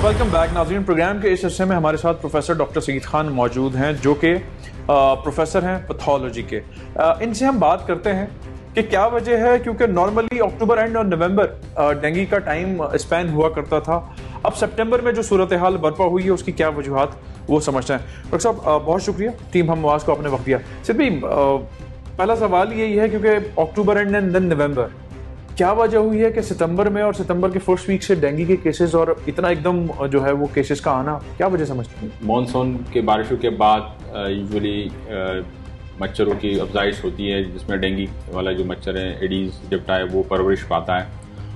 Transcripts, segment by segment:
Welcome back नाज़रीन। Programme के इस हिस्से में हमारे साथ प्रोफेसर डॉक्टर सईद खान मौजूद हैं जो कि प्रोफेसर हैं पैथोलॉजी के। इनसे हम बात करते हैं कि क्या वजह है, क्योंकि नॉर्मली अक्टूबर एंड और नवंबर डेंगू का टाइम स्पैन हुआ करता था। अब सितंबर में जो सूरत हाल बर्पा हुई है उसकी क्या वजूहत वो समझते हैं। डॉक्टर साहब बहुत शुक्रिया टीम हम आवाज़ को आपने वक्त दिया। सिर्फ भी पहला सवाल यही है क्योंकि अक्टूबर एंड देन नवंबर क्या वजह हुई है कि सितंबर में और सितंबर के फर्स्ट वीक से डेंगू के केसेस और इतना एकदम जो है वो केसेस का आना, क्या वजह समझते हैं? मॉनसून के बारिशों के बाद यूजुअली मच्छरों की अफजाइश होती है जिसमें डेंगू वाला जो मच्छर है एडीज डिप्टा है वो परवरिश पाता है।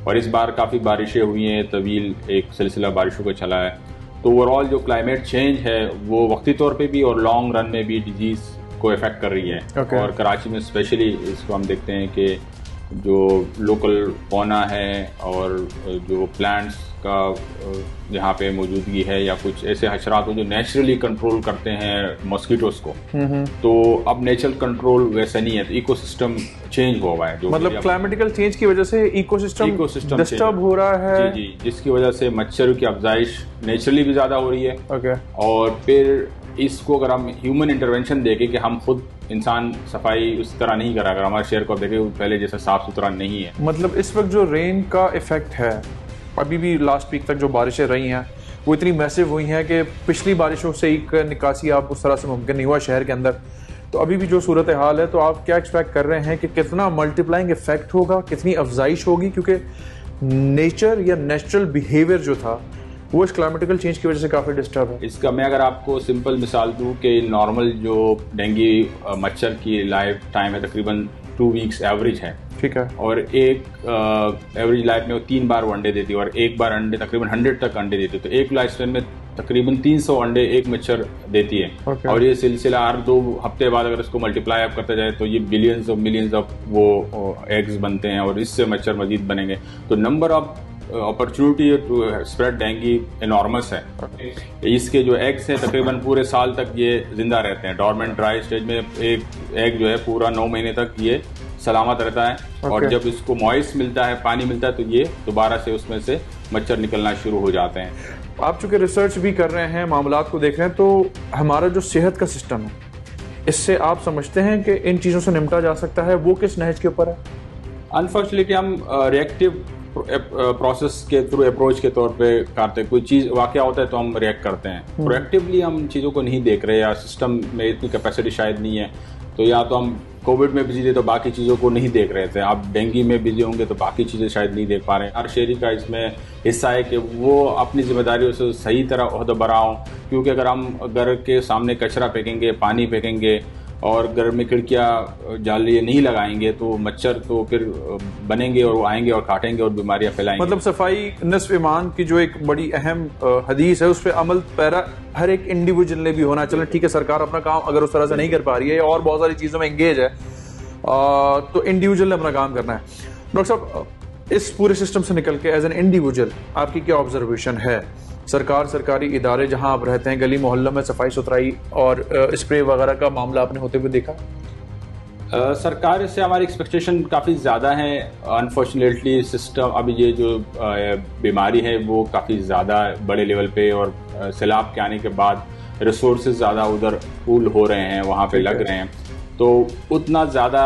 और इस बार काफ़ी बारिशें हुई हैं, तवील एक सिलसिला बारिशों का चला है। तो ओवरऑल जो क्लाइमेट चेंज है वो वक्ती तौर पे भी और लॉन्ग रन में भी डिजीज़ को इफेक्ट कर रही है। और कराची में स्पेशली इसको हम देखते हैं कि जो लोकल फौना है और जो प्लांट्स का यहाँ पे मौजूदगी है या कुछ ऐसे हशरात हो जो नेचुरली कंट्रोल करते हैं मॉस्किटोज को, तो अब नेचुरल कंट्रोल वैसा नहीं है, तो इकोसिस्टम चेंज हुआ है। जो मतलब क्लाइमेटिकल चेंज की वजह से इकोसिस्टम डिस्टर्ब हो रहा है। जी, जिसकी वजह से मच्छरों की अफजाइश नेचुरली भी ज्यादा हो रही है। और फिर इसको अगर हम ह्यूमन इंटरवेंशन देखें कि हम खुद इंसान सफाई उस तरह नहीं करा, अगर हमारे शहर को देखें पहले जैसा साफ सुथरा नहीं है। मतलब इस वक्त जो रेन का इफेक्ट है, अभी भी लास्ट वीक तक जो बारिशें रही हैं वो इतनी मैसिव हुई हैं कि पिछली बारिशों से एक निकासी आप उस तरह से मुमकिन नहीं हुआ शहर के अंदर। तो अभी भी जो सूरत हाल है, तो आप क्या एक्सपेक्ट कर रहे हैं कि कितना मल्टीप्लाइंग इफेक्ट होगा, कितनी अफजाइश होगी? क्योंकि नेचर या नेचुरल बिहेवियर जो था वो इस क्लाइमेटिकल चेंज की वजह से काफ़ी डिस्टर्ब है। इसका मैं अगर आपको सिंपल मिसाल दूं कि नॉर्मल जो डेंगू मच्छर की लाइफ टाइम है तकरीबन 2 वीक्स एवरेज है, ठीक है। और एक एवरेज लाइफ में वो 3 बार वो अंडे देती है और एक बार अंडे तकरीबन 100 तक अंडे देती है। तो एक लाइफ स्पैन में तकरीबन 300 अंडे एक मच्छर देती है। और ये सिलसिला हर 2 हफ्ते बाद अगर इसको मल्टीप्लाई अप करते जाए तो ये बिलियंस ऑफ मिलियंस ऑफ वो एग्स बनते हैं और इससे मच्छर मजीद बनेंगे। तो number of opportunity to spread dengue enormous है। इसके जो एग्स हैं तकरीबन पूरे साल तक ये जिंदा रहते हैं। डॉर्मेंट ड्राई स्टेज में एक एग जो है पूरा 9 महीने तक ये सलामत रहता है। और जब इसको मॉइस्ट मिलता है, पानी मिलता है, तो ये दोबारा से उसमें से मच्छर निकलना शुरू हो जाते हैं। आप चूंकि रिसर्च भी कर रहे हैं, मामलात को देख रहे हैं, तो हमारा जो सेहत का सिस्टम है इससे आप समझते हैं कि इन चीज़ों से निपटा जा सकता है, वो किस नहज के ऊपर है? अनफॉर्चुनेटली हम रिएक्टिव प्रोसेस के थ्रू अप्रोच के तौर पे करते हैं। कोई चीज़ वाक़या होता है तो हम रिएक्ट करते हैं। प्रोएक्टिवली हम चीज़ों को नहीं देख रहे या सिस्टम में इतनी कैपेसिटी शायद नहीं है। तो या तो हम कोविड में बिजी थे तो बाकी चीज़ों को नहीं देख रहे थे, आप डेंगू में बिजी होंगे तो बाकी चीज़ें शायद नहीं देख पा रहे हैं। हर शहरी का इसमें हिस्सा है कि वो अपनी जिम्मेदारियों से सही तरह ओहदा बरा हों। क्योंकि अगर हम घर के सामने कचरा फेंकेंगे, पानी फेंकेंगे और घर में खिड़कियाँ जालियाँ नहीं लगाएंगे तो मच्छर तो फिर बनेंगे और वो आएंगे और काटेंगे और बीमारियाँ फैलाएंगे। मतलब सफाई निस्फ ईमान की जो एक बड़ी अहम हदीस है उस पर अमल पैरा हर एक इंडिविजुअल ने भी होना। चलो ठीक है, सरकार अपना काम अगर उस तरह से नहीं कर पा रही है और बहुत सारी चीज़ों में एंगेज है, तो इंडिविजुअल ने अपना काम करना है। डॉक्टर साहब, इस पूरे सिस्टम से निकल के एज एन इंडिविजुअल आपकी क्या ऑब्जर्वेशन है? सरकार, सरकारी इदारे जहां आप रहते हैं, गली मोहल्लों में सफाई सुथराई और स्प्रे वगैरह का मामला आपने होते हुए देखा? सरकार से हमारी एक्सपेक्टेशन काफ़ी ज़्यादा है। अनफॉर्चुनेटली सिस्टम अभी ये जो बीमारी है वो काफ़ी ज़्यादा बड़े लेवल पे और सैलाब के आने के बाद रिसोर्सेज ज़्यादा उधर पूल हो रहे हैं, वहाँ पे लग रहे हैं, तो उतना ज़्यादा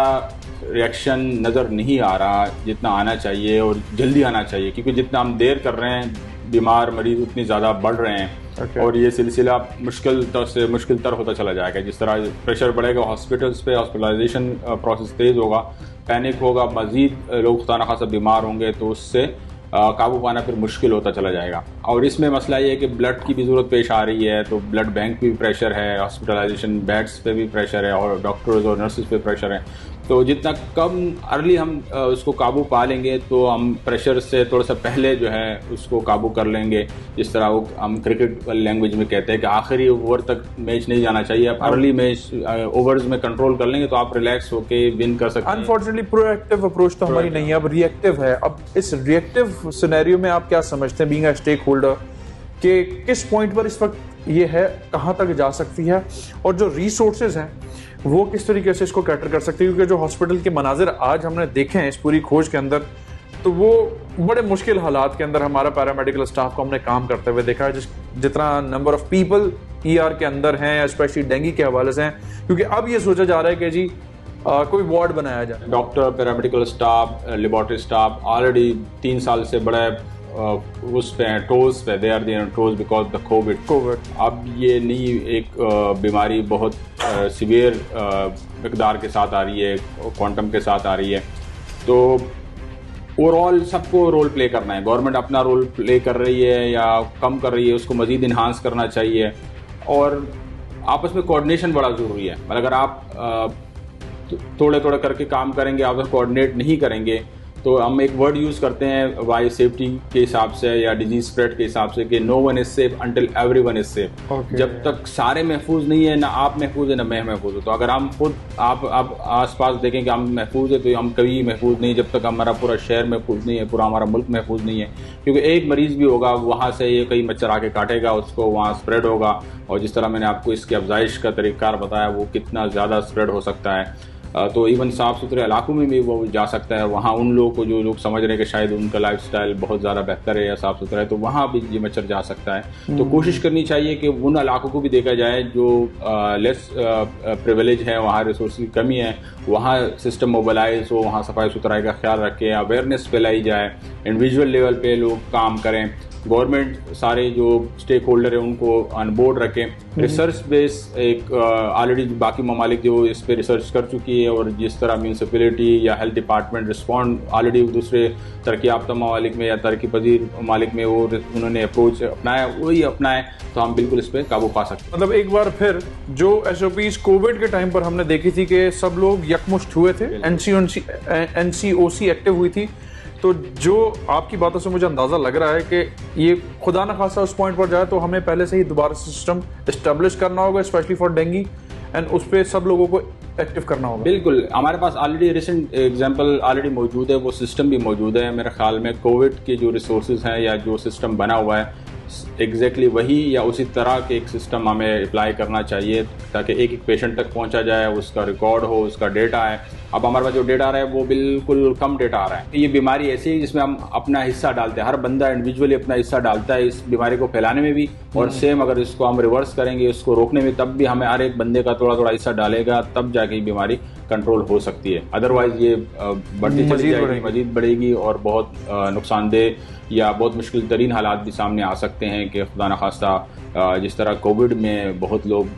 रिएक्शन नज़र नहीं आ रहा जितना आना चाहिए और जल्दी आना चाहिए। क्योंकि जितना हम देर कर रहे हैं बीमार मरीज उतनी ज़्यादा बढ़ रहे हैं। और ये सिलसिला मुश्किल तर होता चला जाएगा। जिस तरह प्रेशर बढ़ेगा हॉस्पिटल्स पे, हॉस्पिटलाइजेशन प्रोसेस तेज़ होगा, पैनिक होगा, मज़ीद लोग खुदा न खासा बीमार होंगे, तो उससे काबू पाना फिर मुश्किल होता चला जाएगा। और इसमें मसला ये है कि ब्लड की भी ज़रूरत पेश आ रही है, तो ब्लड बैंक पे भी प्रेशर है, हॉस्पिटलाइजेशन बेड्स पे भी प्रेशर है और डॉक्टर्स और नर्सेज पे प्रेशर है। तो जितना कम अर्ली हम उसको काबू पा लेंगे तो हम प्रेशर से थोड़ा सा पहले जो है उसको काबू कर लेंगे। जिस तरह वो हम क्रिकेट वाली लैंग्वेज में कहते हैं कि आखिरी ओवर तक मैच नहीं जाना चाहिए, आप अर्ली मैच ओवर्स में कंट्रोल कर लेंगे तो आप रिलैक्स होके विन कर सकते हैं। अनफॉर्चुनेटली प्रोएक्टिव अप्रोच तो हमारी नहीं है, अब रिएक्टिव है। अब इस रिएक्टिव सिनेरियो में आप क्या समझते हैं, बीइंग अ स्टेक होल्डर, कि किस पॉइंट पर इस वक्त ये है, कहाँ तक जा सकती है और जो रिसोर्सेज हैं वो किस तरीके से इसको कैटर कर सकते हैं? क्योंकि जो हॉस्पिटल के मनाजिर आज हमने देखे हैं इस पूरी खोज के अंदर तो वो बड़े मुश्किल हालात के अंदर हमारा पैरामेडिकल स्टाफ को हमने काम करते हुए देखा है, जितना नंबर ऑफ पीपल ER के अंदर हैं, स्पेशली डेंगू के हवाले से हैं, क्योंकि अब ये सोचा जा रहा है कि जी कोई वार्ड बनाया जाए। Doctor, paramedical staff, laboratory staff already 3 साल से बड़े उस पे हैं, टोज पे, they are there toes because the Covid. अब ये नई एक बीमारी बहुत सीवियर मिकदार के साथ आ रही है, क्वांटम के साथ आ रही है। तो ओवरऑल सबको रोल प्ले करना है। गवर्नमेंट अपना रोल प्ले कर रही है या कम कर रही है, उसको मजीद इन्हांस करना चाहिए, और आपस में कोऑर्डिनेशन बड़ा ज़रूरी है। मतलब अगर आप थोड़े थोड़े करके काम करेंगे, आप कोऑर्डिनेट नहीं करेंगे, तो हम एक वर्ड यूज़ करते हैं बायो सेफ्टी के हिसाब से या डिजीज स्प्रेड के हिसाब से कि no one is safe until everyone is safe. जब तक सारे महफूज नहीं है, ना आप महफूज है ना मैं महफूज हूँ। तो अगर हम खुद आप आसपास देखें कि हम महफूज है, तो हम कभी महफूज नहीं जब तक हमारा पूरा शहर महफूज नहीं है, पूरा हमारा मुल्क महफूज नहीं है। क्योंकि एक मरीज भी होगा, वहाँ से ये कई मच्छर आके काटेगा, उसको वहाँ स्प्रेड होगा, और जिस तरह मैंने आपको इसकी अफजाइश का तरीक़ार बताया, वो कितना ज़्यादा स्प्रेड हो सकता है। तो इवन साफ़ सुथरे इलाकों में भी वो जा सकता है। वहाँ उन लोगों को जो लोग समझ रहे हैं कि शायद उनका लाइफस्टाइल बहुत ज़्यादा बेहतर है या साफ़ सुथरा है, तो वहाँ भी ये मच्छर जा सकता है। तो कोशिश करनी चाहिए कि उन इलाकों को भी देखा जाए जो लेस प्रिविलेज है, वहाँ रिसोर्स की कमी है, वहाँ सिस्टम मोबिलाइज हो, वहाँ सफाई सुथराई का ख्याल रखें, अवेयरनेस फैलाई जाए, इंडिविजुअल लेवल पे लोग काम करें, गवर्नमेंट सारे जो स्टेक होल्डर है उनको ऑन बोर्ड रखें। रिसर्च बेस एक ऑलरेडी बाकी ममालिक जो इस पे रिसर्च कर चुकी है, और जिस तरह म्यूनसिपैलिटी या हेल्थ डिपार्टमेंट रिस्पॉन्ड ऑलरेडी दूसरे तरक्की याफ्ता ममालिक में या तरक्की पजीर ममालिक में वो उन्होंने अप्रोच अपनाया, वही अपनाए, तो हम बिल्कुल इस पर काबू पा सकते हैं। मतलब एक बार फिर जो SOPs कोविड के टाइम पर हमने देखी थी कि सब लोग यकमुश्त हुए थे, NCOC एक्टिव हुई थी, तो जो आपकी बातों से मुझे अंदाज़ा लग रहा है कि ये खुदा न खासा उस पॉइंट पर जाए तो हमें पहले से ही दोबारा सिस्टम इस्टेब्लिश करना होगा, स्पेशली फॉर डेंगू, एंड उस पर सब लोगों को एक्टिव करना होगा। बिल्कुल, हमारे पास ऑलरेडी रिसेंट एग्जांपल ऑलरेडी मौजूद है, वो सिस्टम भी मौजूद है। मेरे ख्याल में कोविड के जो रिसोर्सेज हैं या जो सिस्टम बना हुआ है, एग्जैक्टली वही या उसी तरह के एक सिस्टम हमें अप्लाई करना चाहिए, ताकि एक एक पेशेंट तक पहुंचा जाए, उसका रिकॉर्ड हो, उसका डेटा है। अब हमारे पास जो डेटा आ रहा है वो बिल्कुल कम डेटा आ रहा है। ये बीमारी ऐसी है जिसमें हम अपना हिस्सा डालते हैं, हर बंदा इंडिविजुअली अपना हिस्सा डालता है इस बीमारी को फैलाने में भी, और सेम अगर इसको हम रिवर्स करेंगे, इसको रोकने में, तब भी हमें हर एक बंदे का थोड़ा थोड़ा हिस्सा डालेगा, तब जाके बीमारी कंट्रोल हो सकती है। अदरवाइज ये बढ़ती चली जाएगी, मजीद बढ़ेगी, और बहुत नुकसानदेह या बहुत मुश्किल तरीन हालात भी सामने आ सकते हैं कि खुदा न खास्ता जिस तरह कोविड में बहुत लोग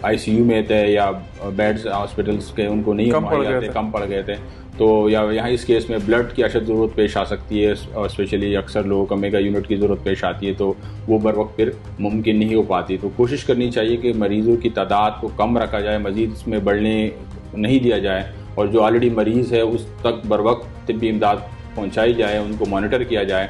ICU में थे या बेड्स हॉस्पिटल्स के उनको नहीं कम पड़ गए थे, तो या यहाँ इस केस में ब्लड की अशद ज़रूरत पेश आ सकती है, और स्पेशली अक्सर लोगों को मेगा यूनिट की ज़रूरत पेश आती है, तो वो बर वक्त फिर मुमकिन नहीं हो पाती। तो कोशिश करनी चाहिए कि मरीज़ों की तादाद को कम रखा जाए, मज़ीद इसमें बढ़ने नहीं दिया जाए, और जो ऑलरेडी मरीज़ है उस तक बर वक्त तिब्बी इमदाद पहुँचाई जाए, उनको मॉनिटर किया जाए,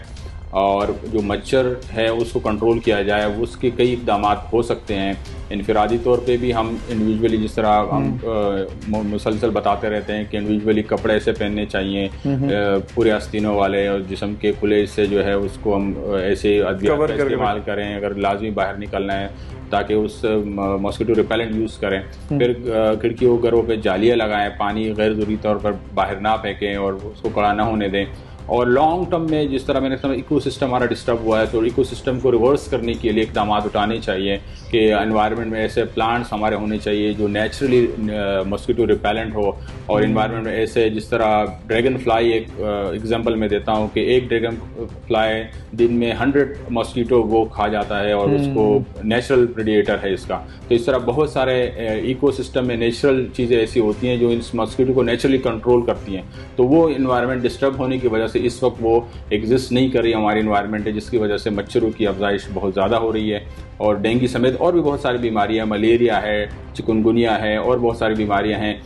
और जो मच्छर है उसको कंट्रोल किया जाए। उसके कई इक़दाम हो सकते हैं। इनफरादी तौर पे भी हम इंडिविजुअली, जिस तरह हम मुसलसल बताते रहते हैं कि इंडिविजुअली कपड़े ऐसे पहनने चाहिए पूरे आस्तीनों वाले, और जिस्म के खुले हिस्से जो है उसको हम ऐसे अद्वियात का इस्तेमाल करें अगर लाजमी बाहर निकलना है, ताकि उस मॉस्किटो रिपेलेंट यूज़ करें। फिर खिड़कियों घरों पे जालियाँ लगाएं, पानी गैर ज़रूरी तौर पर बाहर ना फेंकें और उसको कड़ा ना होने दें। और लॉन्ग टर्म में जिस तरह मैंने समझ इकोसिस्टम हमारा डिस्टर्ब हुआ है, तो इकोसिस्टम को रिवर्स करने के लिए इक़दाम उठाने चाहिए कि एनवायरनमेंट में ऐसे प्लांट्स हमारे होने चाहिए जो नेचुरली मॉस्किटो रिपेलेंट हो, और एनवायरनमेंट में ऐसे जिस तरह ड्रैगन फ्लाई एक एग्जांपल मैं देता हूँ कि एक ड्रैगन फ्लाई दिन में 100 मॉस्किटो वो खा जाता है, और उसको नेचुरल प्रेडिएटर है इसका। तो इस तरह बहुत सारे इकोसिस्टम में नेचुरल चीज़ें ऐसी होती हैं जो इस मॉस्किटो को नेचुरली कंट्रोल करती हैं, तो वो एनवायरनमेंट डिस्टर्ब होने की वजह से इस वक्त वो एग्जिस्ट नहीं कर रही हमारी एनवायरनमेंट है, जिसकी वजह से मच्छरों की अफजाइश बहुत ज़्यादा हो रही है, और डेंगू समेत और भी बहुत सारी बीमारियां, मलेरिया है, चिकनगुनिया है, और बहुत सारी बीमारियां हैं।